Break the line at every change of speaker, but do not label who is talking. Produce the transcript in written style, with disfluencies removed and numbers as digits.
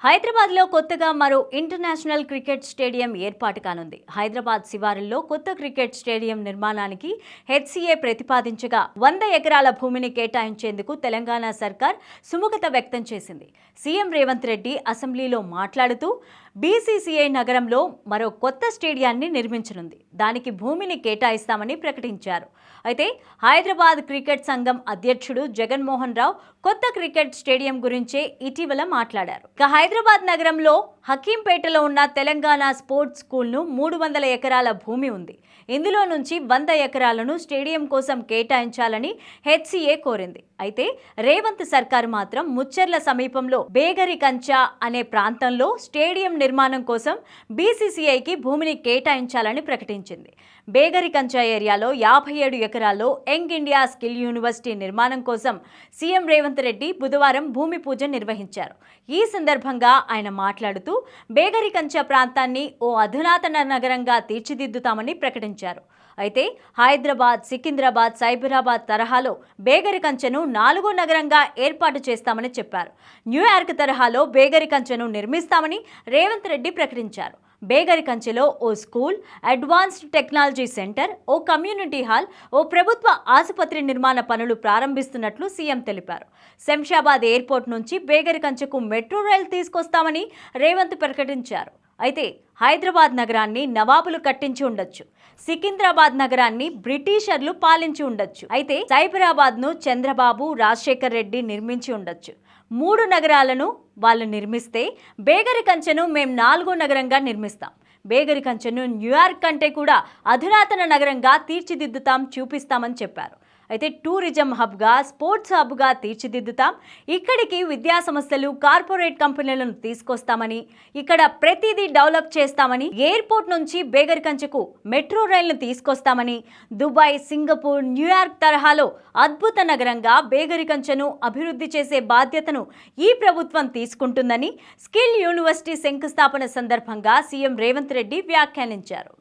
హైదరాబాద్లో కొత్తగా మరో ఇంటర్నేషనల్ క్రికెట్ స్టేడియం ఏర్పాటు కానుంది. హైదరాబాద్ శివారుల్లో కొత్త క్రికెట్ స్టేడియం నిర్మాణానికి హెచ్సీఏ ప్రతిపాదించగా 100 ఎకరాల భూమిని కేటాయించేందుకు తెలంగాణ సర్కార్ సుముఖత వ్యక్తం చేసింది. సీఎం రేవంత్ రెడ్డి అసెంబ్లీలో మాట్లాడుతూ బీసీసీఐ నగరంలో మరో కొత్త స్టేడియాన్ని నిర్మించనుంది. దానికి భూమిని కేటాయిస్తామని ప్రకటించారు. అయితే హైదరాబాద్ క్రికెట్ సంఘం అధ్యక్షుడు జగన్మోహన్ రావు కొత్త క్రికెట్ స్టేడియం గురించే ఇటీవల మాట్లాడారు. హైదరాబాద్ నగరంలో హకీంపేటలో ఉన్న తెలంగాణ స్పోర్ట్స్ స్కూల్ను 300 ఎకరాల భూమి ఉంది. ఇందులో నుంచి 100 ఎకరాలను స్టేడియం కోసం కేటాయించాలని హెచ్సీఏ కోరింది. అయితే రేవంత్ సర్కారు మాత్రం ముచ్చెర్ల సమీపంలో బేగరి కంచా అనే ప్రాంతంలో స్టేడియం నిర్మాణం కోసం బీసీసీఐకి భూమిని కేటాయించాలని ప్రకటించింది. బేగరి కంచా ఏరియాలో 57 ఎకరాల్లో యంగ్ ఇండియా స్కిల్ యూనివర్సిటీ నిర్మాణం కోసం సీఎం రేవంత్ రెడ్డి బుధవారం భూమి పూజ నిర్వహించారు. ఈ సందర్భంగా ఆయన మాట్లాడుతూ బేగరి కంచా ప్రాంతాన్ని ఓ అధునాతన నగరంగా తీర్చిదిద్దుతామని ప్రకటించారు. అయితే హైదరాబాద్, సికింద్రాబాద్, సైబరాబాద్ తరహాలో బేగరి కంచెను 4వ నగరంగా ఏర్పాటు చేస్తామని చెప్పారు. న్యూయార్క్ తరహాలో బేగరి కంచెను నిర్మిస్తామని రేవంత్ రెడ్డి ప్రకటించారు. బేగరి కంచెలో ఓ స్కూల్, అడ్వాన్స్డ్ టెక్నాలజీ సెంటర్, ఓ కమ్యూనిటీ హాల్, ఓ ప్రభుత్వ ఆసుపత్రి నిర్మాణ పనులు ప్రారంభిస్తున్నట్లు సీఎం తెలిపారు. శంషాబాద్ ఎయిర్పోర్ట్ నుంచి బేగరి కంచెకు మెట్రో రైలు తీసుకొస్తామని రేవంత్ ప్రకటించారు. అయితే హైదరాబాద్ నగరాన్ని నవాబులు కట్టించి ఉండొచ్చు, సికింద్రాబాద్ నగరాన్ని బ్రిటిషర్లు పాలించి ఉండొచ్చు, అయితే సైబరాబాద్ను చంద్రబాబు, రాజశేఖర్ రెడ్డి నిర్మించి ఉండొచ్చు. 3 నగరాలను వాళ్ళు నిర్మిస్తే బేగరి కంచెను మేం 4వ నగరంగా నిర్మిస్తాం. బేగరి కంచెను న్యూయార్క్ కంటే కూడా అధునాతన నగరంగా తీర్చిదిద్దుతాం, చూపిస్తామని చెప్పారు. అయితే టూరిజం హబ్గా, స్పోర్ట్స్ హబ్గా తీర్చిదిద్దుతాం. ఇక్కడికి విద్యా సంస్థలు, కార్పొరేట్ కంపెనీలను తీసుకొస్తామని, ఇక్కడ ప్రతిదీ డెవలప్ చేస్తామని, ఎయిర్పోర్ట్ నుంచి బేగరి కంచెకు మెట్రో రైలును తీసుకొస్తామని, దుబాయ్, సింగపూర్, న్యూయార్క్ తరహాలో అద్భుత నగరంగా బేగరి కంచెను అభివృద్ధి చేసే బాధ్యతను ఈ ప్రభుత్వం తీసుకుంటుందని స్కిల్ యూనివర్సిటీ శంకుస్థాపన సందర్భంగా సీఎం రేవంత్ రెడ్డి వ్యాఖ్యానించారు.